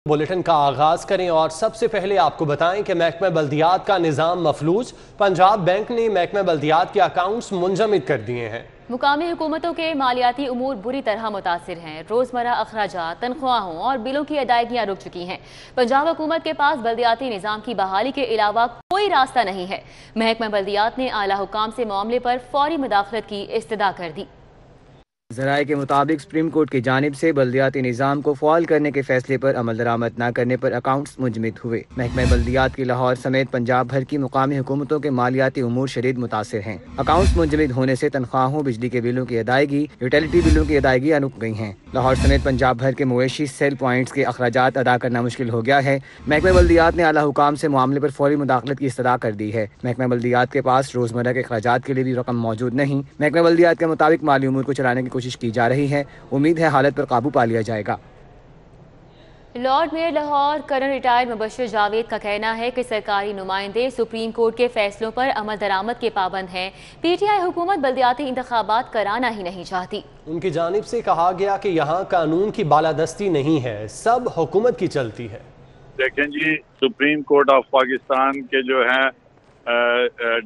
Bulletin का आगाज करें और सबसे पहले आपको बताएं कि महकमा बल्दियात का निज़ाम मफलूज। पंजाब बैंक ने महकमा बल्दियात के अकाउंट्स मुंजमद कर दिए हैं। मुकामी हुकूमतों के मालियाती उमूर बुरी तरह मुतासिर हैं। रोजमर्रा अखराजात, तनख्वाहों और बिलों की अदायगियां रुक चुकी हैं। पंजाब हुकूमत के पास बल्दियाती निज़ाम की बहाली के अलावा कोई रास्ता नहीं है। महकमा बल्दियात ने आला हुकाम से मामले पर फौरी मुदाखलत की इस्तदा कर दी। ज़राए के मुताबिक सुप्रीम कोर्ट की जानिब से बल्दियाती निज़ाम को फ़ाल करने के फैसले पर अमल दरामद न करने पर अकाउंट्स मुंजमद हुए। महकमा बल्दियात की लाहौर समेत पंजाब भर की मुकामी हुकूमतों के मालियाती उमूर शदीद मुतासिर हैं। अकाउंट्स मुंजमद होने से तनख्वाहों, बिजली के बिलों की अदायगी, यूटिलिटी बिलों की अदायगी रुक गई हैं। लाहौर समेत पंजाब भर के मवेशी सेल पॉइंट्स के अखराजात अदा करना मुश्किल हो गया है। महकमा बल्दियात ने आला हुकाम से मामले पर फौरी मुदाखलत की इस्तदा कर दी है। महकमा बल्दियात के पास रोजमर्रा के अखराजात के लिए भी रकम मौजूद नहीं। महकमा बल्दियात के मुताबिक माली उमूर को चलाने की कोशिश की जा रही है। उम्मीद है हालत पर काबू पा लिया जाएगा। Lord mayor Lahore current retired Mubashir Javed का कहना है कि सरकारी नुमाइंदे सुप्रीम कोर्ट के फैसलों पर अमल दरामद के पाबंद हैं। पीटीआई हुकूमत बल्दियाती इंतखाबात कराना ही नहीं चाहती। उनकी जानिब से कहा गया कि यहाँ कानून की बालादस्ती नहीं है, सब हुकूमत की चलती है। देखें जी, सुप्रीम कोर्ट ऑफ पाकिस्तान के जो है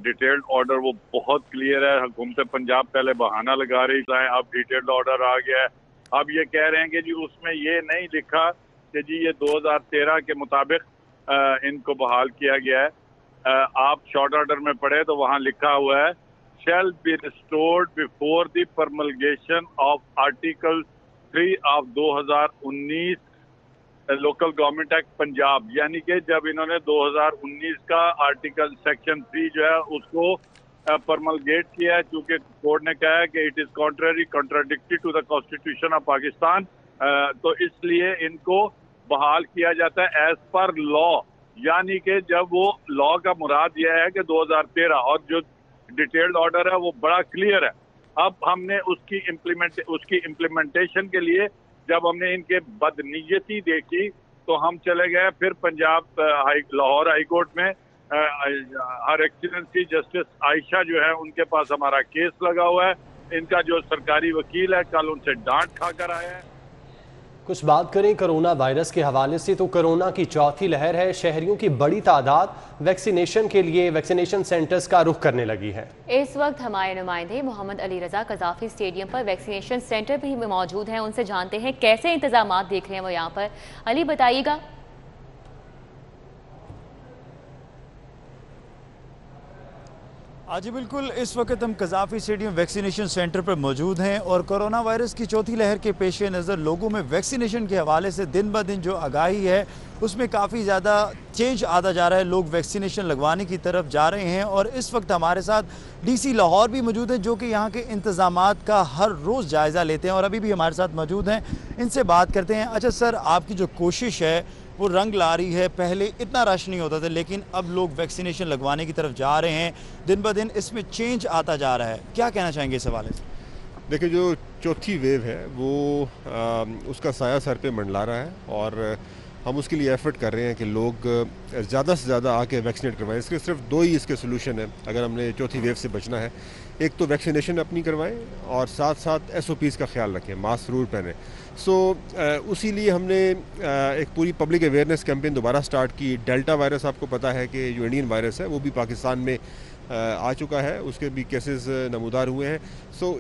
डिटेल्ड ऑर्डर वो बहुत क्लियर है। हुकूमत पंजाब पहले बहाना लगा रही है, अब डिटेल्ड ऑर्डर आ गया है। अब ये कह रहे हैं कि जी उसमें ये नहीं लिखा कि जी ये 2013 के मुताबिक इनको बहाल किया गया है। आप शॉर्ट ऑर्डर में पढ़े तो वहाँ लिखा हुआ है shall be restored before the promulgation of article 3 of 2019 local government act Punjab, यानी कि जब इन्होंने 2019 का आर्टिकल सेक्शन 3 जो है उसको परमलगेट किया है, चूंकि कोर्ट ने कहा है कि it is contradictory to the constitution of Pakistan, तो इसलिए इनको बहाल किया जाता है एज पर लॉ। यानी कि जब वो लॉ का मुराद यह है कि 2013, और जो डिटेल्ड ऑर्डर है वो बड़ा क्लियर है। अब हमने उसकी इम्प्लीमेंटेशन के लिए जब हमने इनके बदनीयती देखी तो हम चले गए फिर पंजाब लाहौर हाई कोर्ट में। हर एक्सीलेंसी जस्टिस आयशा जो है उनके पास हमारा केस लगा हुआ है। इनका जो सरकारी वकील है कल उनसे डांट खाकर आया है। कुछ बात करें कोरोना वायरस के हवाले से तो कोरोना की चौथी लहर है। शहरियों की बड़ी तादाद वैक्सीनेशन के लिए वैक्सीनेशन सेंटर्स का रुख करने लगी है। इस वक्त हमारे नुमाइंदे मोहम्मद अली रजा कज़ाफ़ी स्टेडियम पर वैक्सीनेशन सेंटर भी मौजूद हैं। उनसे जानते हैं कैसे इंतजाम देख रहे हैं वो यहाँ पर। अली, बताइएगा। जी बिल्कुल, इस वक्त हम कज़ाफ़ी स्टेडियम वैक्सीनेशन सेंटर पर मौजूद हैं और कोरोना वायरस की चौथी लहर के पेश नज़र लोगों में वैक्सीनेशन के हवाले से दिन ब दिन जो आगाही है उसमें काफ़ी ज़्यादा चेंज आता जा रहा है। लोग वैक्सीनेशन लगवाने की तरफ जा रहे हैं और इस वक्त हमारे साथ डीसी लाहौर भी मौजूद हैं जो कि यहाँ के इंतज़ामात का हर रोज़ जायज़ा लेते हैं और अभी भी हमारे साथ मौजूद हैं। इनसे बात करते हैं। अच्छा सर, आपकी जो कोशिश है वो रंग ला रही है। पहले इतना रश नहीं होता था लेकिन अब लोग वैक्सीनेशन लगवाने की तरफ जा रहे हैं। दिन ब दिन इसमें चेंज आता जा रहा है, क्या कहना चाहेंगे इस हवाले से? देखिए, जो चौथी वेव है वो उसका साया सर पे मंडला रहा है और हम उसके लिए एफर्ट कर रहे हैं कि लोग ज़्यादा से ज़्यादा आके वैक्सीनेट करवाएं। इसके सिर्फ दो ही इसके सोल्यूशन है अगर हमने चौथी वेव से बचना है। एक तो वैक्सीनेशन अपनी करवाएं और साथ साथ SOPs का ख्याल रखें, मास्क ज़रूर पहनें। उसी लिए हमने एक पूरी पब्लिक अवेयरनेस कैंपेन दोबारा स्टार्ट की। डेल्टा वायरस आपको पता है कि जो इंडियन वायरस है वो भी पाकिस्तान में आ चुका है, उसके भी केसेस नमूदार हुए हैं।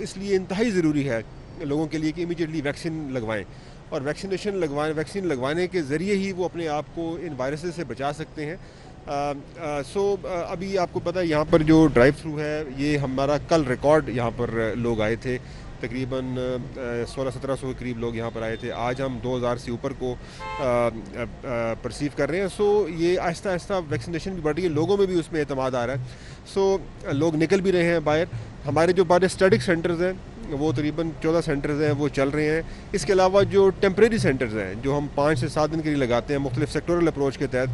इसलिए इंतहाई ज़रूरी है लोगों के लिए कि इमीडिएटली वैक्सीन लगवाएं और वैक्सीन लगवाने के ज़रिए ही वो अपने आप को इन वायरसेस से बचा सकते हैं। अभी आपको पता है यहाँ पर जो ड्राइव थ्रू है ये हमारा कल रिकॉर्ड, यहाँ पर लोग आए थे तकरीबन 1600-1700 के करीब लोग यहाँ पर आए थे। आज हम 2000 से ऊपर को परसीव कर रहे हैं। ये आहिस्ता आहिस्ता वैक्सीनेशन भी बढ़ रही है, लोगों में भी उसमें एतमाद आ रहा है। लोग निकल भी रहे हैं बाहर। हमारे जो बारे स्टैटिक सेंटर्स हैं वो तकरीबन 14 सेंटर्स हैं वो चल रहे हैं। इसके अलावा जो टेम्परेरी सेंटर्स हैं जो हम 5 से 7 दिन के लिए लगाते हैं मुख्तलिफ सेक्टोरल अप्रोच के तहत,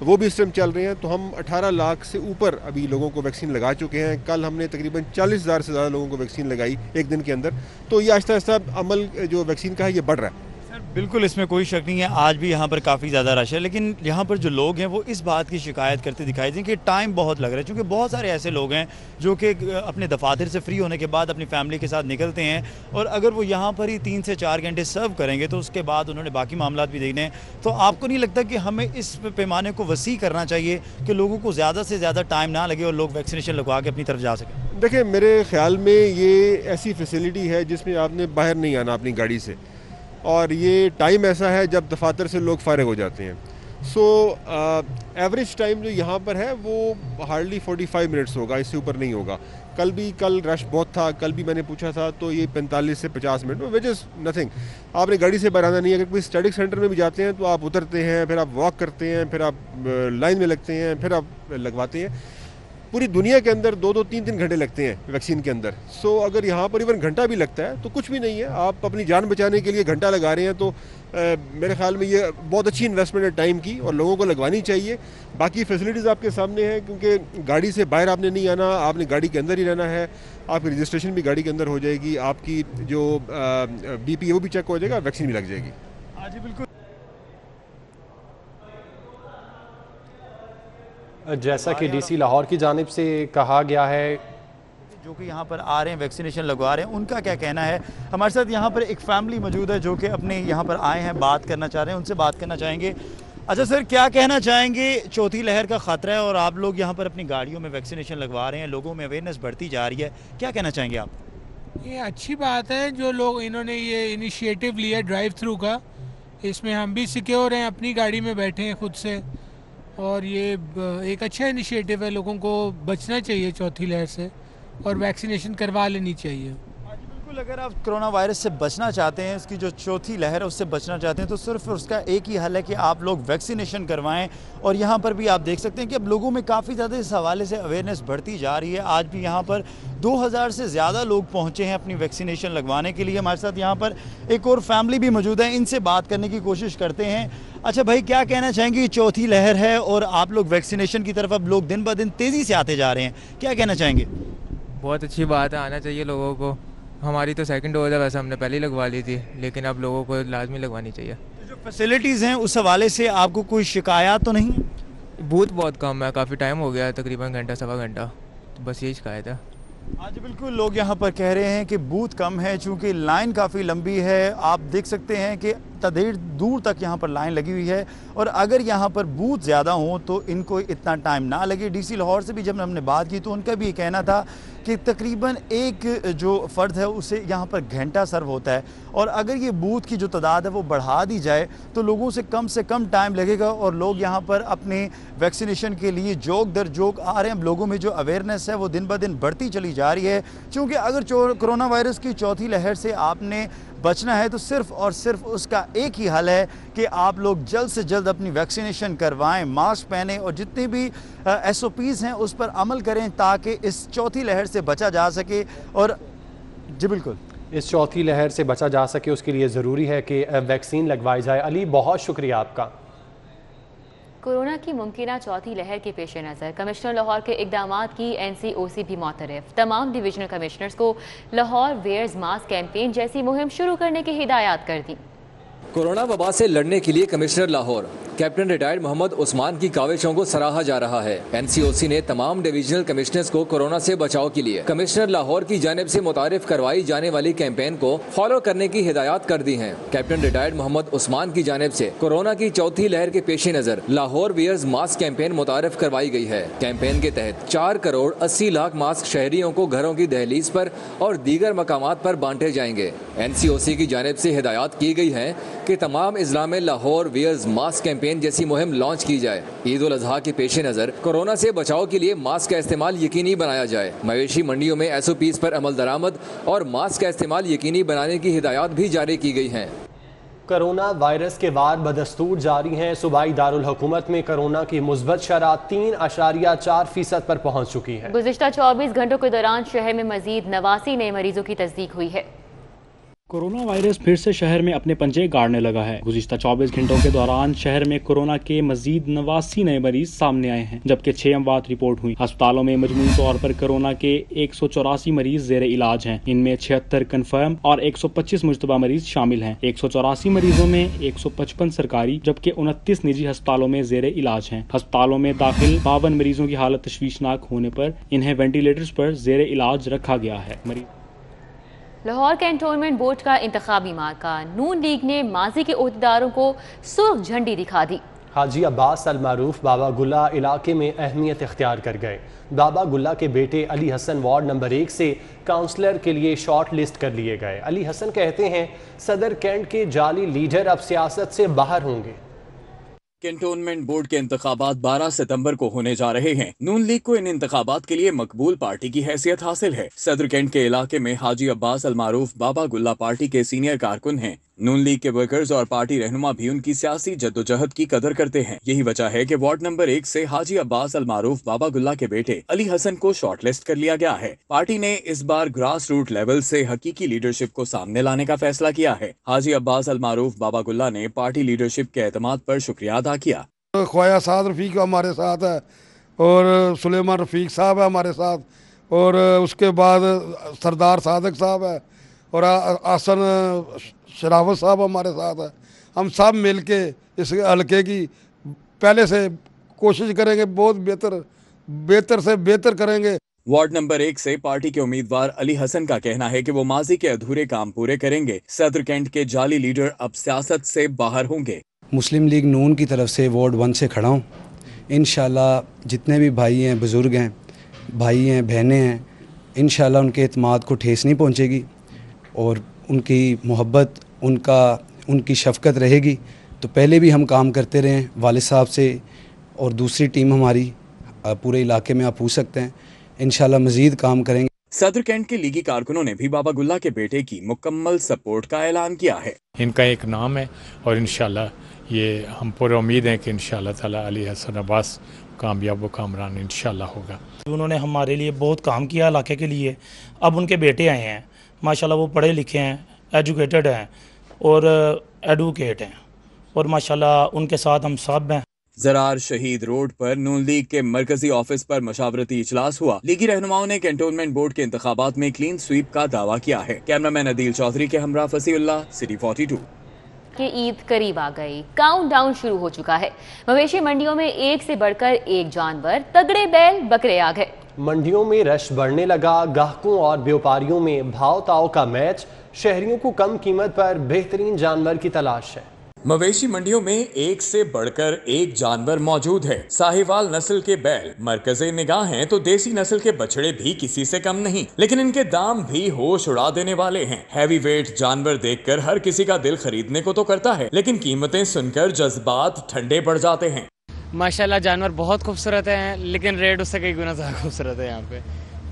वो भी इस टाइम चल रहे हैं। तो हम 18 लाख से ऊपर अभी लोगों को वैक्सीन लगा चुके हैं। कल हमने तकरीबन 40,000 से ज़्यादा लोगों को वैक्सीन लगाई एक दिन के अंदर। तो ये आहिस्ता आहिस्ता अमल जो वैक्सीन का है ये बढ़ रहा है। बिल्कुल इसमें कोई शक नहीं है, आज भी यहाँ पर काफ़ी ज़्यादा रश है, लेकिन यहाँ पर जो लोग हैं वो इस बात की शिकायत करते दिखाई दें कि टाइम बहुत लग रहा है, क्योंकि बहुत सारे ऐसे लोग हैं जो कि अपने दफातर से फ्री होने के बाद अपनी फैमिली के साथ निकलते हैं और अगर वो यहाँ पर ही 3 से 4 घंटे सर्व करेंगे तो उसके बाद उन्होंने बाकी मामला भी देखने हैं। तो आपको नहीं लगता कि हमें इस पैमाने को वसी करना चाहिए कि लोगों को ज़्यादा से ज़्यादा टाइम ना लगे और लोग वैक्सीनेशन लगवा के अपनी तरफ जा सकें? देखिए, मेरे ख्याल में ये ऐसी फैसिलिटी है जिसमें आपने बाहर नहीं आना अपनी गाड़ी से, और ये टाइम ऐसा है जब दफातर से लोग फारिग हो जाते हैं। सो एवरेज टाइम जो यहाँ पर है वो हार्डली 45 मिनट्स होगा, इससे ऊपर नहीं होगा। कल रश बहुत था, कल भी मैंने पूछा था तो ये 45 से 50 मिनट, विच इज़ नथिंग। आपने गाड़ी से बाहर आना नहीं है। अगर कोई स्टैटिक सेंटर में भी जाते हैं तो आप उतरते हैं, फिर आप वॉक करते हैं, फिर आप लाइन में लगते हैं, फिर आप लगवाते हैं। पूरी दुनिया के अंदर 2-2, 3-3 घंटे लगते हैं वैक्सीन के अंदर। सो अगर यहाँ पर इवन घंटा भी लगता है तो कुछ भी नहीं है। आप अपनी जान बचाने के लिए घंटा लगा रहे हैं तो मेरे ख्याल में ये बहुत अच्छी इन्वेस्टमेंट है टाइम की, और लोगों को लगवानी चाहिए। बाकी फैसिलिटीज़ आपके सामने हैं, क्योंकि गाड़ी से बाहर आपने नहीं आना, आपने गाड़ी के अंदर ही रहना है। आपकी रजिस्ट्रेशन भी गाड़ी के अंदर हो जाएगी, आपकी जो BP है वो भी चेक हो जाएगा, वैक्सीन भी लग जाएगी। हाँ जी, बिल्कुल। जैसा कि DC लाहौर की जानिब से कहा गया है, जो कि यहाँ पर आ रहे हैं वैक्सीनेशन लगवा रहे हैं, उनका क्या कहना है। हमारे साथ यहाँ पर एक फैमिली मौजूद है जो कि अपने यहाँ पर आए हैं, बात करना चाह रहे हैं, उनसे बात करना चाहेंगे। अच्छा सर, क्या कहना चाहेंगे? चौथी लहर का ख़तरा है और आप लोग यहाँ पर अपनी गाड़ियों में वैक्सीनेशन लगवा रहे हैं, लोगों में अवेयरनेस बढ़ती जा रही है, क्या कहना चाहेंगे आप? ये अच्छी बात है जो लोग इन्होंने ये इनिशिएटिव लिया ड्राइव थ्रू का, इसमें हम भी सिक्योर हैं, अपनी गाड़ी में बैठे हैं खुद से, और ये एक अच्छा इनिशिएटिव है। लोगों को बचना चाहिए चौथी लहर से और वैक्सीनेशन करवा लेनी चाहिए। बिल्कुल, अगर आप कोरोना वायरस से बचना चाहते हैं, इसकी जो चौथी लहर है उससे बचना चाहते हैं, तो सिर्फ उसका एक ही हल है कि आप लोग वैक्सीनेशन करवाएं। और यहाँ पर भी आप देख सकते हैं कि अब लोगों में काफ़ी ज़्यादा इस हवाले से अवेयरनेस बढ़ती जा रही है। आज भी यहाँ पर 2000 से ज़्यादा लोग पहुँचे हैं अपनी वैक्सीनेशन लगवाने के लिए। हमारे साथ यहाँ पर एक और फैमिली भी मौजूद है, इनसे बात करने की कोशिश करते हैं। अच्छा भाई, क्या कहना चाहेंगे? चौथी लहर है और आप लोग वैक्सीनेशन की तरफ अब लोग दिन ब दिन तेज़ी से आते जा रहे हैं, क्या कहना चाहेंगे? बहुत अच्छी बात है, आना चाहिए लोगों को। हमारी तो सेकंड डोज है, वैसे हमने पहले ही लगवा ली थी, लेकिन अब लोगों को लाजमी लगवानी चाहिए। तो जो फैसिलिटीज़ हैं उस हवाले से आपको कोई शिकायत तो नहीं है? बूथ बहुत कम है, काफ़ी टाइम हो गया है, तकरीबन घंटा सवा घंटा, तो बस यही शिकायत है। आज बिल्कुल लोग यहाँ पर कह रहे हैं कि बूथ कम है, चूँकि लाइन काफ़ी लंबी है। आप देख सकते हैं कि देर दूर तक यहाँ पर लाइन लगी हुई है, और अगर यहाँ पर बूथ ज़्यादा हों तो इनको इतना टाइम ना लगे। DC लाहौर से भी जब हमने बात की तो उनका भी ये कहना था कि तकरीबन एक जो फ़र्द है उसे यहाँ पर घंटा सर्व होता है, और अगर ये बूथ की जो तादाद है वो बढ़ा दी जाए तो लोगों से कम टाइम लगेगा और लोग यहाँ पर अपने वैक्सीनेशन के लिए जोक दर जोक आ रहे हैं। लोगों में जो अवेयरनेस है वो दिन ब दिन बढ़ती चली जा रही है, क्योंकि अगर कोरोना वायरस की चौथी लहर से आपने बचना है तो सिर्फ और सिर्फ उसका एक ही हल है कि आप लोग जल्द से जल्द अपनी वैक्सीनेशन करवाएं, मास्क पहनें और जितनी भी SOPs हैं उस पर अमल करें ताकि इस चौथी लहर से बचा जा सके। और जी बिल्कुल, इस चौथी लहर से बचा जा सके उसके लिए ज़रूरी है कि वैक्सीन लगवाई जाए। अली, बहुत शुक्रिया आपका। कोरोना की मुमकिना चौथी लहर के पेश नज़र कमिश्नर लाहौर के इक़दामात की NCOC भी मोतरफ। तमाम डिविजनल कमिश्नर्स को लाहौर वेयर्स मास्क कैंपेन जैसी मुहिम शुरू करने की हिदायत कर दी। कोरोना वबा से लड़ने के लिए commissioner Lahore captain retired Mohammad Usman की काविशों को सराहा जा रहा है। NCOC ने तमाम डिविजनल कमिश्नर्स को कोरोना से बचाव के लिए कमिश्नर लाहौर की जानिब से मुतारिफ करवाई जाने वाली कैंपेन को फॉलो करने की हिदायत कर दी है। कैप्टन रिटायर्ड मोहम्मद उस्मान की जानिब से कोरोना की चौथी लहर के पेश नज़र लाहौर वियर्स मास्क कैंपेन मुतारिफ करवाई गई है। कैंपेन के तहत 4 करोड़ 80 लाख मास्क शहरियों को घरों की दहलीज पर और दीगर मकामात पर बांटे जाएंगे। NCOC की जानिब से हिदायत की गई है कि तमाम इजला में लाहौर वियर्स मास्क कैंपेन जैसी मुहिम लॉन्च की जाए। ईद उल अजहा के पेश नज़र कोरोना से बचाव के लिए मास्क का इस्तेमाल यकीनी बनाया जाए। मवेशी मंडियों में SOPs पर अमल दरामद और मास्क का इस्तेमाल यकीनी बनाने की हिदायत भी जारी की गई हैं। कोरोना वायरस के वार बदस्तूर जारी हैं। सूबाई दारुल हुकूमत में कोरोना की मुस्बत शरह 3.4% पर पहुँच चुकी है। गुज़िश्ता 24 घंटों के दौरान शहर में मजीद 89 नए मरीजों की तस्दीक हुई है। कोरोना वायरस फिर से शहर में अपने पंजे गाड़ने लगा है। गुज़िश्ता 24 घंटों के दौरान शहर में कोरोना के मजीद 89 नए मरीज सामने आए हैं, जबकि 6 अमवात रिपोर्ट हुई। अस्पतालों में मजमूई तौर पर कोरोना के 184 मरीज ज़ेरे इलाज हैं। इनमें 76 कन्फर्म और 125 मुश्तबा मरीज शामिल हैं। 184 मरीजों में 155 सरकारी जबकि 29 निजी अस्पतालों में ज़ेरे इलाज हैं। अस्पतालों में दाखिल 52 मरीजों की हालत तशवीशनाक होने पर इन्हें वेंटिलेटर्स पर ज़ेरे इलाज रखा गया है। लाहौर कैंटोनमेंट बोर्ड का इंतखाबी मार्का नून लीग ने माजी के ओहदेदारों को सुर्ख झंडी दिखा दी। हाजी अब्बास अल मारूफ बाबा गुल्ला इलाके में अहमियत इख्तियार कर गए। बाबा गुल्ला के बेटे अली हसन वार्ड नंबर 1 से काउंसलर के लिए शॉर्ट लिस्ट कर लिए गए। अली हसन कहते हैं सदर कैंट के जाली लीडर अब सियासत से बाहर होंगे। कैंटोनमेंट बोर्ड के इंतखाबात 12 सितंबर को होने जा रहे हैं। नून लीग को इन इंतखाबात के लिए मकबूल पार्टी की हैसियत हासिल है। सदर कैंट के इलाके में हाजी अब्बास अल मारूफ बाबा गुल्ला पार्टी के सीनियर कारकुन हैं। नून लीग के वर्कर्स और पार्टी रहनुमा भी उनकी सियासी जद्दोजहद की कदर करते हैं। यही वजह है कि वार्ड नंबर 1 से हाजी अब्बास अल मारूफ बाबा गुल्ला के बेटे अली हसन को शॉर्टलिस्ट कर लिया गया है। पार्टी ने इस बार ग्रास रूट लेवल से हकीकी लीडरशिप को सामने लाने का फैसला किया है। हाजी अब्बास अल मारूफ बाबा गुल्ला ने पार्टी लीडरशिप के एतमाद पर शुक्रिया अदा किया। ख्वाजा साद रफ़ीक हमारे साथ है और सुलेमान रफ़ीक साहब है हमारे साथ, और उसके बाद सरदार सादक साहब है और आसन शरावत साहब हमारे साथ है। हम सब मिल के इस हल्के की पहले से कोशिश करेंगे, बहुत बेहतर से बेहतर करेंगे। वार्ड नंबर 1 से पार्टी के उम्मीदवार अली हसन का कहना है कि वो माजी के अधूरे काम पूरे करेंगे। सदर कैंट के जाली लीडर अब सियासत से बाहर होंगे। मुस्लिम लीग नून की तरफ से वार्ड 1 से खड़ा हूँ। इंशाल्लाह जितने भी भाई हैं, बुज़ुर्ग हैं, भाई हैं, बहनें हैं, इंशाल्लाह उनके एतमाद को ठेस नहीं पहुँचेगी और उनकी मोहब्बत, उनकी शफ़क़त रहेगी। तो पहले भी हम काम करते रहे हैं वालिद साहब से, और दूसरी टीम हमारी पूरे इलाके में आप पूछ सकते हैं, इंशाल्लाह मज़ीद काम करेंगे। सदर कैंट के लीगी कारकुनों ने भी बाबा गुल्ला के बेटे की मुकम्मल सपोर्ट का ऐलान किया है। इनका एक नाम है और इंशाल्लाह ये हम पूरे उम्मीद हैं कि इंशाल्लाह ताला अली हसन अब्बास कामयाब व कामरान इंशाल्लाह होगा। उन्होंने हमारे लिए बहुत काम किया इलाके के लिए। अब उनके बेटे आए हैं, माशाल्लाह वो पढ़े लिखे हैं, एजुकेटेड हैं और एडवोकेट हैं, और माशाल्लाह उनके साथ हम सब हैं। जरार शहीद रोड पर नून लीग के मरकजी ऑफिस पर मशावरती इजलास हुआ। लीगी रहनुमाओं ने कैंटोनमेंट बोर्ड के इंतखाबात में क्लीन स्वीप का दावा किया है। कैमरामैन अदील चौधरी के हमरा फसीउल्लाह, सिटी 42। कि ईद करीब आ गई, काउंटडाउन शुरू हो चुका है। मवेशी मंडियों में एक से बढ़कर एक जानवर, तगड़े बैल बकरे आ गए। मंडियों में रश बढ़ने लगा। गाहकों और व्यापारियों में भाव ताव का मैच। शहरियों को कम कीमत पर बेहतरीन जानवर की तलाश है। मवेशी मंडियों में एक से बढ़कर एक जानवर मौजूद है। साहिवाल नस्ल के बैल मरकज़े निगाह हैं तो देसी नस्ल के बछड़े भी किसी से कम नहीं, लेकिन इनके दाम भी होश उड़ा देने वाले हैं। हैवी वेट जानवर देखकर हर किसी का दिल खरीदने को तो करता है, लेकिन कीमतें सुनकर जज्बात ठंडे पड़ जाते हैं। माशाल्लाह जानवर बहुत खूबसूरत हैं, लेकिन रेट उससे कई गुना ज़्यादा खूबसूरत है। यहाँ पे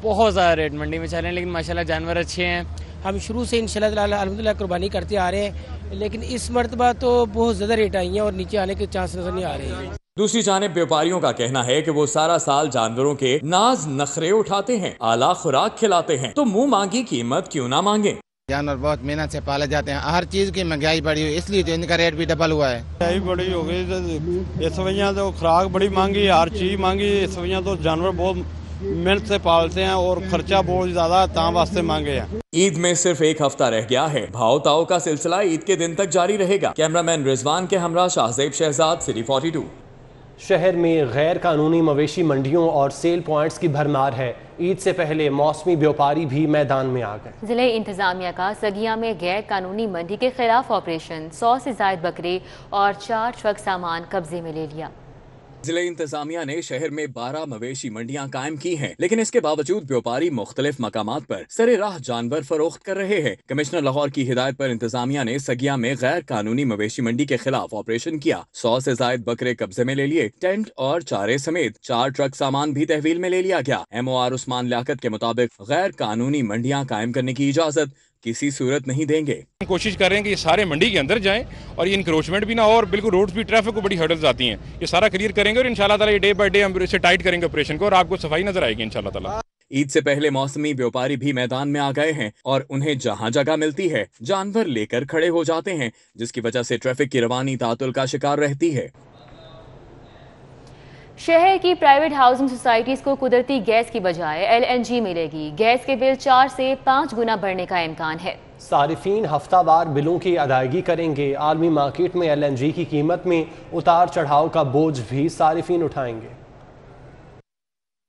बहुत ज़्यादा रेट मंडी में चल रहे हैं, लेकिन माशाल्लाह जानवर अच्छे हैं। हम शुरू से इंशाल्लाह अल्हम्दुलिल्लाह कुर्बानी करते आ रहे हैं, लेकिन इस मर्तबा तो बहुत ज़्यादा रेट आई हैं और नीचे आने के चांस नजर नहीं आ रहे हैं। दूसरी जानिब व्यापारियों का कहना है कि वो सारा साल जानवरों के नाज नखरे उठाते हैं, आला खुराक खिलाते हैं, तो मुंह मांगी कीमत क्यों ना मांगे। जानवर बहुत मेहनत से पाले जाते हैं, हर चीज की महंगाई बढ़ी हुई, इसलिए तो इनका रेट भी डबल हुआ है। महंगाई बड़ी हो गई, इस वजह तो खुराक बड़ी महंगी, हर चीज महंगी। इस वजह तो जानवर बहुत मेहनत से पालते हैं और खर्चा बहुत ज्यादा तां वास्ते मांगे हैं। ईद में सिर्फ एक हफ्ता रह गया है। भाव ताव का सिलसिला ईद के दिन तक जारी रहेगा। कैमरामैन रिजवान के हमरा शाहजेब शहजाद, सिटी 42। शहर में गैर कानूनी मवेशी मंडियों और सेल पॉइंट्स की भरमार है। ईद से पहले मौसमी व्यापारी भी मैदान में आ गए। जिले इंतजामिया का सगिया में गैर कानूनी मंडी के खिलाफ ऑपरेशन। 100 से जायद बकरे और 4 ट्रक सामान कब्जे में ले लिया। जिले इंतजामिया ने शहर में 12 मवेशी मंडियां कायम की हैं, लेकिन इसके बावजूद व्यापारी मुख्तलिफ मकामात पर सरे राह जानवर फरोख्त कर रहे हैं। कमिश्नर लाहौर की हिदायत पर इंतजामिया ने सगिया में गैर कानूनी मवेशी मंडी के खिलाफ ऑपरेशन किया। 100 से जायद बकरे कब्जे में ले लिए। टेंट और चारे समेत 4 ट्रक सामान भी तहवील में ले लिया गया। MOR उस्मान लियाकत के मुताबिक गैर कानूनी मंडियां कायम करने की इजाजत किसी सूरत नहीं देंगे। हम कोशिश कर रहे हैं कि ये सारे मंडी के अंदर जाएं और ये इंक्रोचमेंट भी ना हो और बिल्कुल रोड्स भी, ट्रैफिक को बड़ी हर्डल्स आती हैं, ये सारा क्लियर करेंगे और इंशाल्लाह ताला ये डे बाय डे हम इसे टाइट करेंगे ऑपरेशन को और आपको सफाई नजर आएगी इंशाल्लाह ताला। ईद से पहले मौसमी व्यापारी भी मैदान में आ गए हैं और उन्हें जहां जगह मिलती है जानवर लेकर खड़े हो जाते हैं, जिसकी वजह से ट्रैफिक की रवानी तातुल का शिकार रहती है। शहर की प्राइवेट हाउसिंग सोसाइटीज को कुदरती गैस की बजाय LNG मिलेगी। गैस के बिल 4 से 5 गुना बढ़ने का इम्कान है। सारिफीन हफ्तावार बिलों की अदायगी करेंगे। आलमी मार्केट में LNG की कीमत में उतार चढ़ाव का बोझ भी सारिफीन उठाएंगे।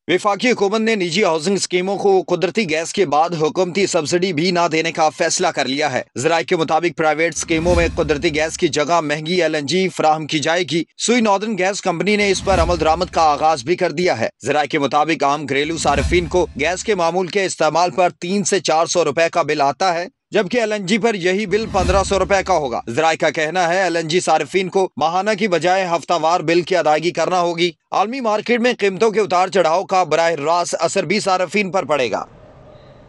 वफाकी हुकूमत ने निजी हाउसिंग स्कीमों को कुदरती गैस के बाद हुकूमती सब्सिडी भी ना देने का फैसला कर लिया है। ज़राए के मुताबिक प्राइवेट स्कीमों में कुदरती गैस की जगह महंगी LNG फराहम की जाएगी। सुई नॉर्दर्न गैस कंपनी ने इस पर अमल दरामद का आगाज भी कर दिया है। ज़राए के मुताबिक आम घरेलू सारिफीन को गैस के मामूल के इस्तेमाल पर 300 से 400 रुपए का बिल आता है, जबकि LNG पर यही बिल 1500 रुपए का होगा। ज़राए का कहना है LNG सारिफीन को माहाना की बजाय हफ्तावार बिल की अदायगी करना होगी। आलमी मार्केट में कीमतों के उतार चढ़ाव का बराह रास्त असर भी सारिफीन पर पड़ेगा।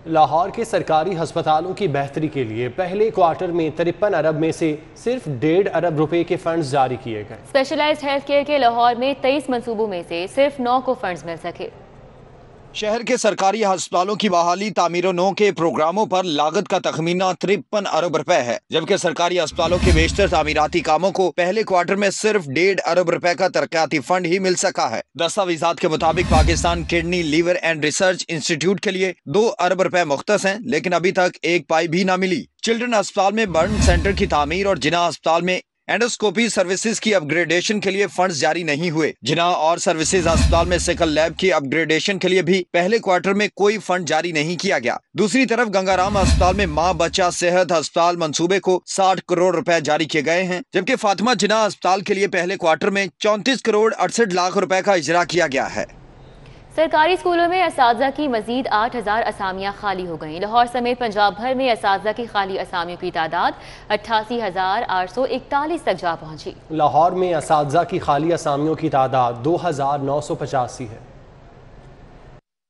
लाहौर के सरकारी अस्पतालों की बेहतरी के लिए पहले क्वार्टर में 53 अरब में से सिर्फ 1.5 अरब रुपए के फंड्स जारी किए गए। स्पेशलाइज्ड हेल्थ केयर के लाहौर में 23 मंसूबों में से सिर्फ 9 को फंड्स मिल सके। शहर के सरकारी अस्पतालों की बहाली, तामीर 9 के प्रोग्रामों पर लागत का तखमीना 53 अरब रुपए है, जबकि सरकारी अस्पतालों के बेशतर तामीराती कामों को पहले क्वार्टर में सिर्फ 1.5 अरब रुपए का तरक्याती फंड ही मिल सका है। दस्तावेजात के मुताबिक Pakistan kidney, liver and research institute के लिए 2 अरब रुपए मुख्तस हैं, लेकिन अभी तक एक पाई भी न मिली। चिल्ड्रन अस्पताल में बर्न सेंटर की तामीर और जिना अस्पताल में एंडोस्कोपी सर्विसेज की अपग्रेडेशन के लिए फंड्स जारी नहीं हुए। जिना और सर्विसेज अस्पताल में सिकल लैब की अपग्रेडेशन के लिए भी पहले क्वार्टर में कोई फंड जारी नहीं किया गया। दूसरी तरफ गंगाराम अस्पताल में माँ बच्चा सेहत अस्पताल मंसूबे को 60 करोड़ रुपए जारी किए गए हैं, जबकि फातिमा जिना अस्पताल के लिए पहले क्वार्टर में 34 करोड़ 68 लाख रुपए का इजरा किया गया है। सरकारी स्कूलों में असातिज़ा की मजीद 8000 असामियाँ खाली हो गईं। लाहौर समेत पंजाब भर में असातिज़ा की खाली असामियों की तादाद 88,841 तक जा पहुंची। लाहौर में असातिज़ा की खाली असामियों की तादाद 2985 है।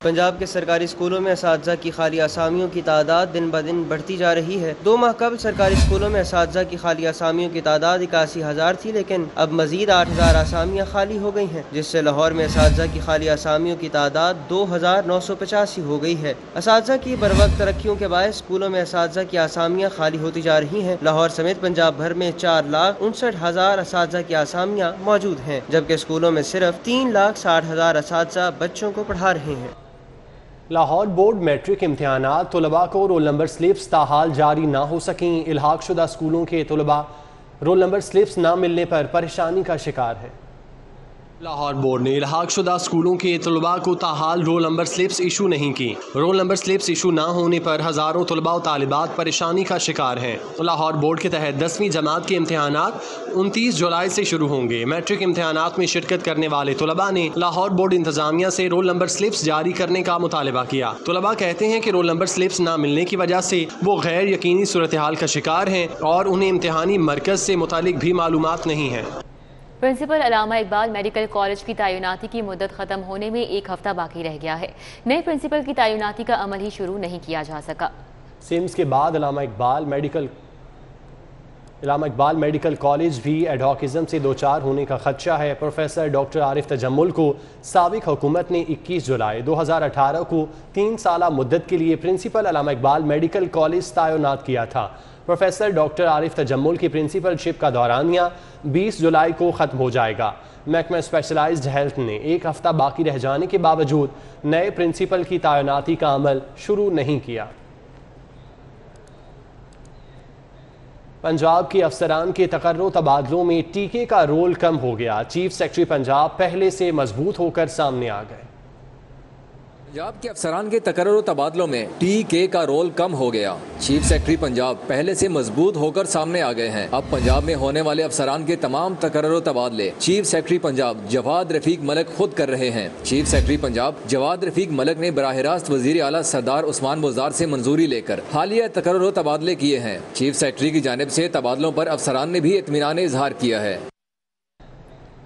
पंजाब के सरकारी स्कूलों में असातिज़ा की खाली असामियों की तादाद दिन ब दिन बढ़ती जा रही है। 2 माह कबल सरकारी स्कूलों में असातिज़ा की खाली असामियों की तादाद 81,000 थी, लेकिन अब मजीद 8000 असामियाँ खाली हो गई हैं, जिससे लाहौर में असातिज़ा की खाली असामियों की तादाद 2985 हो गई है। असातिज़ा की बरवक्त तरक्कियों के बायस स्कूलों में असातिज़ा की असामियाँ खाली होती जा रही हैं। लाहौर समेत पंजाब भर में 4,59,000 असातिज़ा की असामियाँ मौजूद हैं, जबकि स्कूलों में सिर्फ 3,60,000 असातिज़ा बच्चों को पढ़ा रहे हैं। लाहौर बोर्ड मैट्रिक इम्तिहानात तलबा को रोल नंबर स्लिप्स ताहाल जारी ना हो सकें। इल्हाक शुदा स्कूलों के तलबा रोल नंबर स्लिप्स ना मिलने पर परेशानी का शिकार है। लाहौर बोर्ड ने इल्हाक शुदा स्कूलों के तलबा को ताहाल रोल नंबर स्लिप्स इशू नहीं की। रोल नंबर स्लिप्स इशू ना होने पर हज़ारों तलबा और तालिबात परेशानी का शिकार हैं। लाहौर बोर्ड के तहत 10वीं जमात के इम्तिहानात 29 जुलाई से शुरू होंगे। मैट्रिक इम्तिहानात में शिरकत करने वाले तलबा ने लाहौर बोर्ड इंतजामिया से रोल नंबर स्लिप्स जारी करने का मुतालबा किया। तलबा कहते हैं कि रोल नंबर स्लिप्स ना मिलने की वजह से वो गैर यकीनी सूरत हाल का शिकार हैं और उन्हें इम्तिहानी मरकज़ से मुतालिक भी मालूमात नहीं है। प्रिंसिपल अल्लामा इकबाल मेडिकल कॉलेज की तैनाती की मुद्दत ख़त्म होने में 1 हफ्ता बाकी रह गया है। नए प्रिंसिपल की तैनाती का अमल ही शुरू नहीं किया जा सका। सिम्स के बाद अल्लामा इकबाल मेडिकल कॉलेज भी एडहॉकिज्म से दोचार होने का खदशा है। प्रोफेसर डॉक्टर आरिफ तजम्मुल को साबिक हुकूमत ने 21 जुलाई 2018 को 3 साला मुद्दत के लिए प्रिंसिपल अल्लामा इकबाल मेडिकल कॉलेज तैनात किया था। प्रोफेसर डॉक्टर आरिफ तजम्मुल की प्रिंसिपलशिप का दौरानिया 20 जुलाई को ख़त्म हो जाएगा। महकमा स्पेशलाइज्ड हेल्थ ने 1 हफ्ता बाकी रह जाने के बावजूद नए प्रिंसिपल की तैनाती का अमल शुरू नहीं किया। पंजाब के अफसरान के तकर्रो तबादलों में टीके का रोल कम हो गया। चीफ सेक्रेटरी पंजाब पहले से मजबूत होकर सामने आ गए। पंजाब के अफसरान के तकर्रो तबादलों में टीके का रोल कम हो गया। चीफ सेक्रेटरी पंजाब पहले से मजबूत होकर सामने आ गए हैं। अब पंजाब में होने वाले अफसरान के तमाम तकर्रो तबादले चीफ सेक्रेटरी पंजाब जवाद रफीक मलिक खुद कर रहे हैं। चीफ सेक्रेटरी पंजाब जवाद रफीक मलिक ने बराह रास्त वजीर आला सरदार उस्मान बुज़दार से मंजूरी लेकर हालिया तकर्रो तबादले किए हैं। चीफ सेक्रेटरी की जानिब से तबादलों पर अफसरान ने भी इत्मीनान इजहार किया है।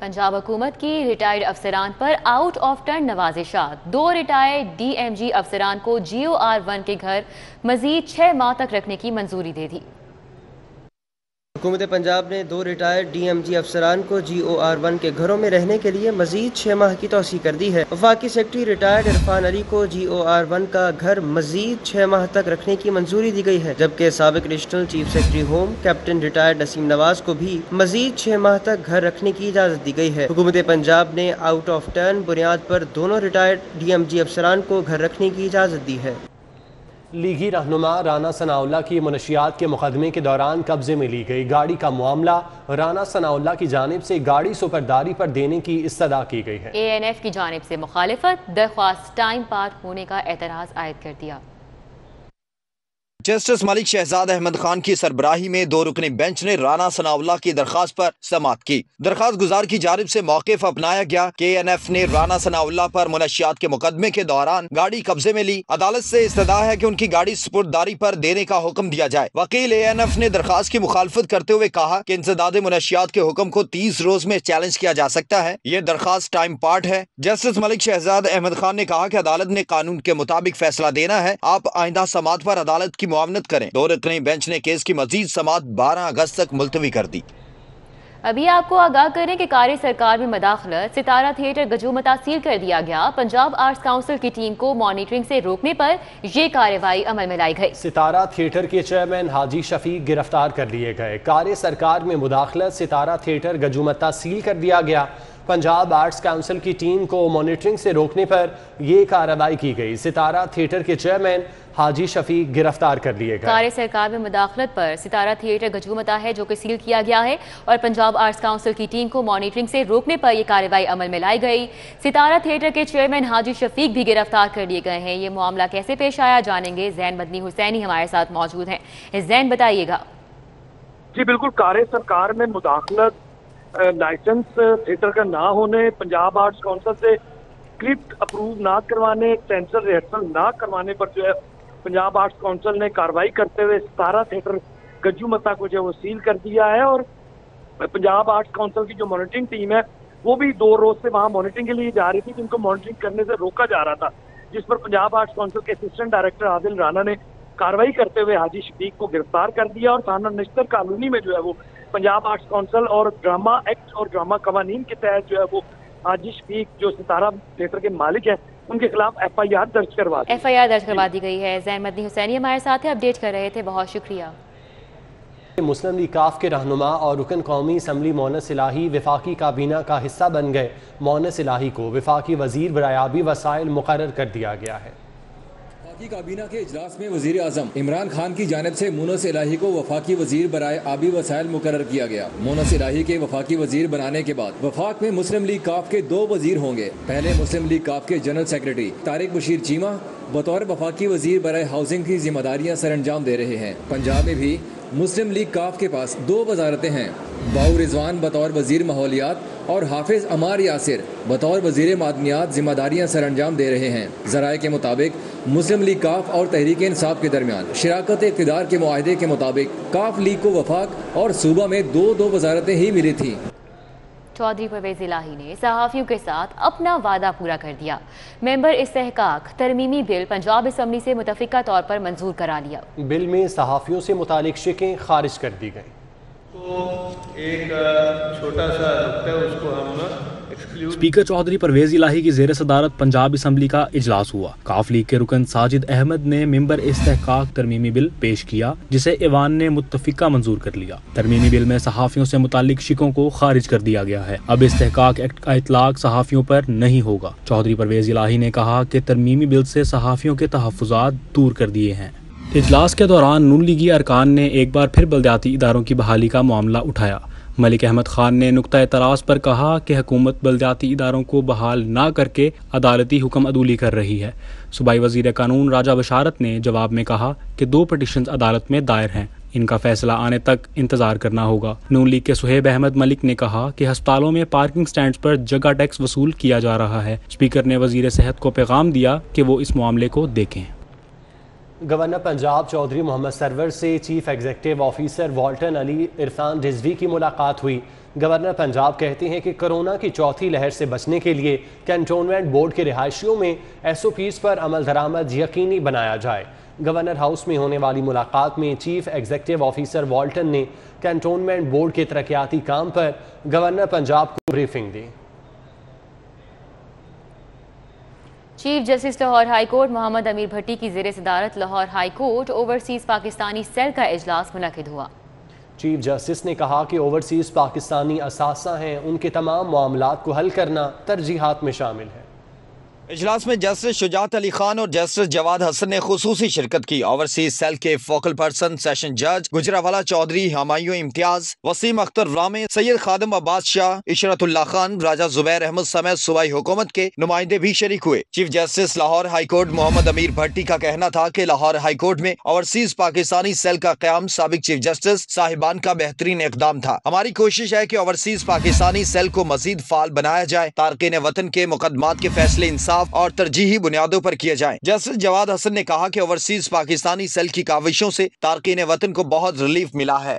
पंजाब हुकूमत की रिटायर्ड अफसरान पर आउट ऑफ टर्न नवाजिशात। 2 रिटायर्ड DMG अफसरान को GOR 1 के घर मजीद 6 माह तक रखने की मंजूरी दे दी। हुकूमत पंजाब ने 2 रिटायर्ड DMG अफसरान को GOR1 के घरों में रहने के लिए मजीद 6 माह की तौसीह कर दी है। वफाकी सेक्रेटरी रिटायर्ड इरफान अली को GOR1 का घर मजीद 6 माह तक रखने की मंजूरी दी गई है, जबकि साबिक additional chief secretary home captain retired Naseem Nawaz को भी मजीद 6 माह तक घर रखने की इजाज़त दी गई है। हुकूमत पंजाब ने आउट ऑफ टर्न बुनियाद पर दोनों रिटायर्ड DMG अफसरान को घर रखने की इजाज़त दी है। लीगी रहनुमा राना सनाउल्लाह की मुनशियात के मुकदमे के दौरान कब्जे में ली गई गाड़ी का मामला, राना सनाउल्लाह की जानिब से गाड़ी सुपरदारी पर देने की इस्तदा की गई है। ANF की जानिब से मुखालिफत, दरख्वास्त टाइम पार होने का एतराज़ आयद कर दिया। जस्टिस मलिक शहजाद अहमद खान की सरबराही में 2 रुकनी बेंच ने राना सनाउल्लाह की दरखास्त पर समाअत की। दरखास्त गुजार की जानिब से मौक़िफ़ अपनाया गया कि ANF ने राना सनाउल्लाह पर मुनशियात के मुकदमे के दौरान गाड़ी कब्जे में ली। अदालत से इस्तदा है कि उनकी गाड़ी सुपुर्ददारी पर देने का हुक्म दिया जाए। वकील ANF ने दरखास्त की मुखालफत करते हुए कहा कि इंसदाद मुनशियात के हुक्म को 30 रोज में चैलेंज किया जा सकता है। ये दरखास्त टाइम पार्ट है। जस्टिस मलिक शहजाद अहमद खान ने कहा कि अदालत ने कानून के मुताबिक फैसला देना है। आप आइंदा समाअत पर अदालत की मुआवनत करें। 2 रुकनी बेंच ने केस की मजीद समाअत 12 अगस्त तक मुलतवी कर दी। अभी आपको आगाह करें कि कार्य सरकार में मदाखलत, सितारा थिएटर गजूमता सील कर दिया गया। पंजाब आर्ट्स काउंसिल की टीम को मॉनिटरिंग से रोकने पर यह कार्रवाई अमल में लाई गई। सितारा थिएटर के चेयरमैन हाजी शफीक गिरफ्तार कर लिए गए। कार्य सरकार में मुदाखलत, सितारा थिएटर गजूमता सील कर दिया गया। पंजाब आर्ट्स काउंसिल की टीम को मॉनिटरिंग से रोकने पर यह कार्रवाई की गई। सितारा थिएटर के चेयरमैन हाजी शफीक गिरफ्तार कर लिए गए। कार्य सरकार में मुदाखलत पर सितारा थिएटर गजूमता है जो कि सील किया गया है और पंजाब आर्ट्स काउंसिल की टीम को मॉनिटरिंग से रोकने पर यह कार्रवाई अमल में लाई गई। सितारा थिएटर के चेयरमैन हाजी शफीक भी गिरफ्तार कर लिए गए हैं। ये मामला कैसे पेश आया जानेंगे। जैन मदनी हुसैनी हमारे साथ मौजूद हैं। जैन बताइएगा। जी बिल्कुल, कार्य सरकार में मुदाखलत, लाइसेंस थिएटर का ना होने, पंजाब आर्ट्स काउंसिल से स्क्रिप्ट अप्रूव ना करवाने, सेंसर रिहर्सल ना करवाने पर जो है पंजाब आर्ट्स काउंसिल ने कार्रवाई करते हुए सितारा थिएटर गजूमता को जो वो सील कर दिया है। और पंजाब आर्ट्स काउंसिल की जो मॉनिटरिंग टीम है वो भी 2 रोज से वहाँ मॉनिटरिंग के लिए जा रही थी, जिनको मॉनिटरिंग करने से रोका जा रहा था, जिस पर पंजाब आर्ट्स काउंसिल के असिस्टेंट डायरेक्टर आदिल राना ने कार्रवाई करते हुए हाजी शफीक को गिरफ्तार कर दिया। और थाना नश्तर कॉलोनी में जो है वो पंजाब आर्ट्स काउंसिल और ड्रामा एक्ट और ड्रामा कवानीन के तहत जो है वो हाजी शफीक जो सितारा थिएटर के मालिक है उनके खिलाफ FIR दर्ज करवा दी गई है। जैन मदनी हुसैनी हमारे साथ है, अपडेट कर रहे थे, बहुत शुक्रिया। मुस्लिम लीग काफ के रहनुमा और रुकन कौमी असम्बली मोनस इलाही वफाकी काबीना का हिस्सा बन गए। मोनस इलाही को वफाकी वजीर बराए आबी वसाइल मुकर्रर कर दिया गया है। वफाकी काबीना के इजलास में वजीर आजम इमरान खान की जानिब से मोनस इलाही को वफाकी वजीर बराए आबी वसाइल मुकर्रर किया गया। मोनस इलाही के वफाकी वजीर बनाने के बाद वफाक में मुस्लिम लीग काफ के 2 वजीर होंगे। पहले मुस्लिम लीग काफ के जनरल सेक्रेटरी तारिक बशीर चीमा बतौर वफाकी वजीर बराए हाउसिंग की जिम्मेदारियां सर अंजाम दे रहे हैं। पंजाब में भी मुस्लिम लीग काफ के पास 2 वजारतें हैं। बाऊ रिजवान बतौर वजीर माहौलियात और हाफिज अमार यासिर बतौर वजीर मादनियात जिम्मेदारियां सर अंजाम दे रहे हैं। जराये के मुताबिक मुस्लिम लीग काफ और तहरीक इंसाफ के दरमियान शराकत इक़्तिदार के मुआहदे के मुताबिक काफ लीग को वफाक और सूबा में 2 वजारतें ही मिली थी। चौधरी परवेज इलाही ने सहाफ़ियों के साथ अपना वादा पूरा कर दिया। मेंबर इस्तेहकाक तरमीमी बिल पंजाब असम्बली से मुतफ़िका तौर पर मंजूर करा लिया। बिल में सहाफ़ियों से मुतालिक शिकें खारिज कर दी गई। तो एक छोटा सा नुक्ता है उसको हम स्पीकर चौधरी परवेज इलाही की ज़ेर सदारत पंजाब असम्बली का इजलास हुआ। काफ लीग के रुकन साजिद अहमद ने मेंबर इस्तेहकाक तरमीमी बिल पेश किया, जिसे ऐवान ने मुत्तफिका मंजूर कर लिया। तरमीमी बिल में सहाफ़ियों से मुतालिक शिकों को खारिज कर दिया गया है। अब इस्तेहकाक एक्ट का इतलाक सहाफ़ियों पर नहीं होगा। चौधरी परवेज इलाही ने कहा कि तरमीमी बिल से सहाफ़ियों के तहफ़्फ़ुज़ात दूर कर दिए हैं। इजलास के दौरान नून लीगी अरकान ने एक बार फिर बलदियाती इदारों की बहाली का मामला उठाया। मलिक अहमद खान ने नुक्ता एतराज़ पर कहा कि हुकूमत बलदियाती इदारों को बहाल ना करके अदालती हुक्म अदूली कर रही है। सूबाई वज़ीर कानून राजा बशारत ने जवाब में कहा कि 2 पटिशन अदालत में दायर हैं, इनका फैसला आने तक इंतजार करना होगा। नून लीग के सुहेब अहमद मलिक ने कहा कि अस्पतालों में पार्किंग स्टैंड्स पर जगह टैक्स वसूल किया जा रहा है। स्पीकर ने वज़ीर सेहत को पैगाम दिया कि वो इस मामले को देखें। गवर्नर पंजाब चौधरी मोहम्मद सरवर से chief executive officer Walton Ali Irfan Rizvi की मुलाकात हुई। गवर्नर पंजाब कहते हैं कि कोरोना की चौथी लहर से बचने के लिए कैंटोनमेंट बोर्ड के रिहायशियों में SOPs पर अमल दरामद यकीनी बनाया जाए। गवर्नर हाउस में होने वाली मुलाकात में चीफ एग्जीक्यूटिव ऑफिसर वाल्टन ने कैंटोनमेंट बोर्ड के तरक्याती काम पर गवर्नर पंजाब को ब्रीफिंग दी। Chief justice Lahore high court Mohammad Amir Bhatti की ज़ेर सदारत Lahore high court overseas Pakistani cell का इजलास मुनक़िद हुआ। चीफ जस्टिस ने कहा कि ओवरसीज़ पाकिस्तानी असासा हैं, उनके तमाम मामलात को हल करना तरजीहात में शामिल है। इजलास में जस्टिस शुजात अली खान और जस्टिस जवाद हसन ने खुसूसी शिरकत की। ओवरसीज सेल के फोकल पर्सन सेशन जज गुजरावाला चौधरी, हमायूं इम्तियाज, वसीम अख्तर रामे, सैयद खादम अब्बास शाह, इशरतुल्लाह खान, राजा जुबैर अहमद समेत सूबाई हुकूमत के नुमाइंदे भी शरीक हुए। Chief justice Lahore high court Mohammad Amir Bhatti का कहना था कि लाहौर हाई कोर्ट में ओवरसीज पाकिस्तानी सेल का क़याम साबिक चीफ जस्टिस साहिबान का बेहतरीन इकदाम था। हमारी कोशिश है कि ओवरसीज पाकिस्तानी सेल को मजीद फाल बनाया जाए, तारकीन वतन के मुकदमात के फैसले इंसाफ और तरजीही बुनियादों पर किए जाएं। जस्टिस जवाद हसन ने कहा कि ओवरसीज पाकिस्तानी सेल की काविशों से तारकीन वतन को बहुत रिलीफ मिला है।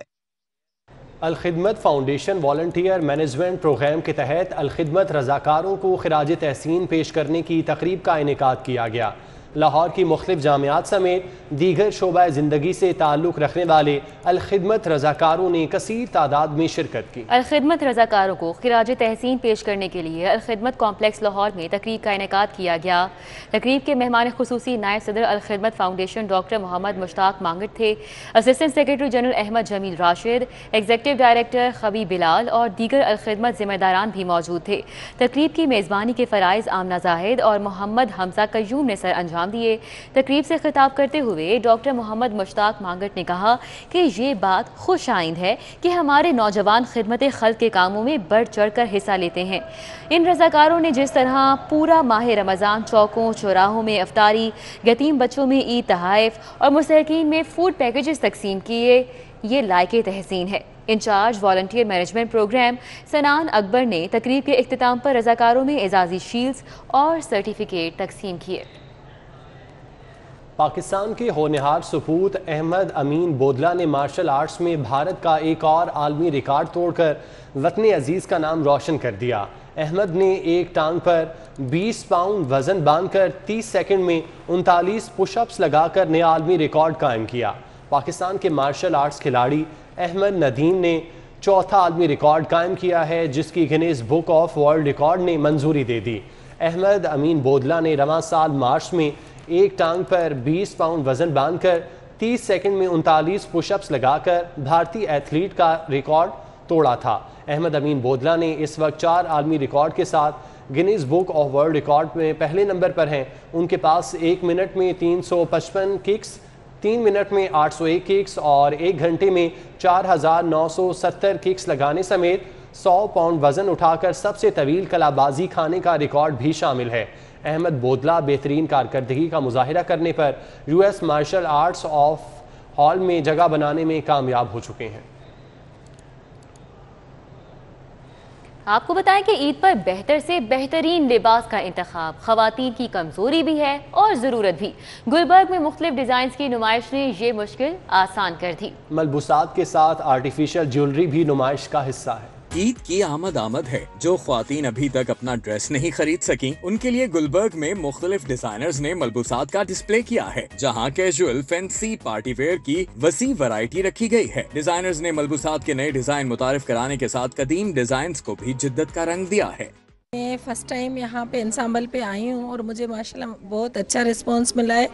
Al-Khidmat foundation volunteer management programme के तहत अल-खिदमत रज़ाकारों को खिराज तहसीन पेश करने की तकरीब का इनेकाद किया गया। लाहौर की मुख्तलिफ जामियात समेत दीगर शोबा ज़िंदगी से ताल्लुक़ रखने वाले अल-खिदमत रज़ाकारों ने कसीर तादाद में शिरकत की। अल-खिदमत रज़ाकारों को खिराज तहसीन पेश करने के लिए अल-खिदमत कॉम्प्लेक्स लाहौर में तकरीब का इनेकाद किया गया। तकरीब के मेहमान खुसूसी नायब सदर अल-खिदमत फाउंडेशन डॉक्टर मोहम्मद मुश्ताक मांगट थे। Assistant secretary general Ahmed Jamil Rashid, executive director खबी बिलाल और दीगर अल-खिदमत जिम्मेदारान भी मौजूद थे। तकरीब की मेज़बानी के फ़राइज़ आमना जाहिद और मोहम्मद हमजा कयूम ने सर अंजाम दिए। तकरीब से खिताब करते हुए डॉक्टर मोहम्मद मुश्ताक मांगट ने कहा कि ये बात खुश आइंद है कि हमारे नौजवान खिदमत खल्क के कामों में बढ़ चढ़ कर हिस्सा लेते हैं। इन रज़ाकारों ने जिस तरह पूरा माह रमज़ान चौकों चौराहों में अफ्तारी, यतीम बच्चों में ईद तहाइफ और मुस्तहिकीन में फूड पैकेजेस तकसीम किए, ये लायके तहसीन है। इंचार्ज वॉलंटियर मैनेजमेंट प्रोग्राम सनान अकबर ने तकरीब के इख्तिताम पर रज़ाकारों में एजाज़ी शील्ड्स और सर्टिफिकेट तकसीम किए। पाकिस्तान के होनहार सपूत अहमद अमीन बोदला ने मार्शल आर्ट्स में भारत का एक और आलमी रिकॉर्ड तोड़कर वतन अजीज़ का नाम रोशन कर दिया। अहमद ने एक टांग पर 20 पाउंड वज़न बांधकर 30 सेकंड में 39 पुशअप्स लगाकर नया आलमी रिकॉर्ड कायम किया। पाकिस्तान के मार्शल आर्ट्स खिलाड़ी अहमद नदीम ने चौथा आलमी रिकॉर्ड कायम किया है, जिसकी Guinness book of world record ने मंजूरी दे दी। अहमद अमीन बोदला ने रवां साल मार्च में एक टांग पर 20 पाउंड वज़न बांधकर 30 सेकंड में 39 पुशअप्स लगाकर भारतीय एथलीट का रिकॉर्ड तोड़ा था। अहमद अमीन बोदला ने इस वक्त 4 आलमी रिकॉर्ड के साथ Guinness book of world record में पहले नंबर पर हैं। उनके पास 1 मिनट में 355 किक्स, 3 मिनट में 801 किक्स और 1 घंटे में 4970 किक्स लगाने समेत 100 पाउंड वज़न उठाकर सबसे तवील कलाबाजी खाने का रिकॉर्ड भी शामिल है। अहमद बोदला बेहतरीन कारकर्दगी का मुजाहिरा करने पर US martial arts of hall में जगह बनाने में कामयाब हो चुके हैं। आपको बताएं कि ईद पर बेहतर से बेहतरीन लिबास का इंतखाब खवातीन की कमजोरी भी है और ज़रूरत भी। गुलबर्ग में मुख्तलिफ डिज़ाइन की नुमाइश ने ये मुश्किल आसान कर दी। मलबूसात के साथ आर्टिफिशियल ज्वेलरी भी नुमाइश का हिस्सा है। ईद की आमद है। जो ख्वातीन अभी तक अपना ड्रेस नहीं खरीद सकी, उनके लिए गुलबर्ग में मुख्तलिफ डिजाइनर्स ने मलबूसात का डिस्प्ले किया है, जहां कैजुअल, फैंसी, पार्टी वेयर की वसी वैरायटी रखी गई है। डिजाइनर्स ने मलबूसात के नए डिजाइन मुतारिफ कराने के साथ कदीम डिजाइन को भी जिद्दत का रंग दिया है। मैं फर्स्ट टाइम यहाँ पे इंसाम्बल पे आई हूँ और मुझे माशाल्लाह बहुत अच्छा रिस्पांस मिला है,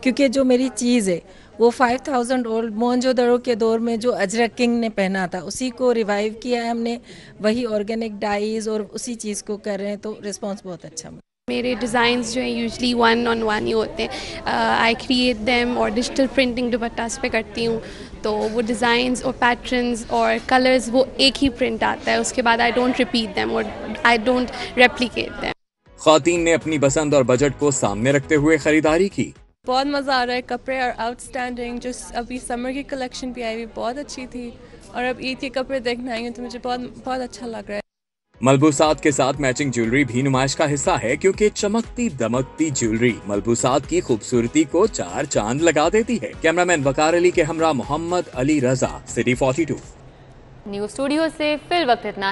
क्योंकि जो मेरी चीज़ है वो 5000 ओल्ड मोहनजोदड़ो के दौर में जो अजरक किंग ने पहना था उसी को रिवाइव किया है हमने, वही ऑर्गेनिक डाइज और उसी चीज़ को कर रहे हैं, तो रिस्पांस बहुत अच्छा मिला। मेरे डिज़ाइंस जो हैं यूजली 1-on-1 ही होते हैं। आई क्रिएट देम और डिजिटल प्रिंटिंग दुपट्टास पे करती हूँ, तो वो डिज़ाइंस और पैटर्न्स और कलर्स वो एक ही प्रिंट आता है, उसके बाद आई डोंट रिपीट देम और आई डोंट रेप्लिकेट देम। ख्वातीन ने अपनी पसंद और बजट को सामने रखते हुए खरीदारी की। बहुत मज़ा आ रहा है, कपड़े और आउटस्टैंडिंग। जो अभी समर की कलेक्शन भी आई हुई बहुत अच्छी थी, और अब ईद के कपड़े देखने आई हूँ तो मुझे बहुत अच्छा लग रहा है। मलबूसात के साथ मैचिंग ज्वेलरी भी नुमाइश का हिस्सा है, क्योंकि चमकती दमकती ज्वेलरी मलबूसात की खूबसूरती को 4 चांद लगा देती है। कैमरामैन वकार अली के हमरा मोहम्मद अली रजा, सिटी 42। न्यूज़ स्टूडियो से फिल वक्त इतना।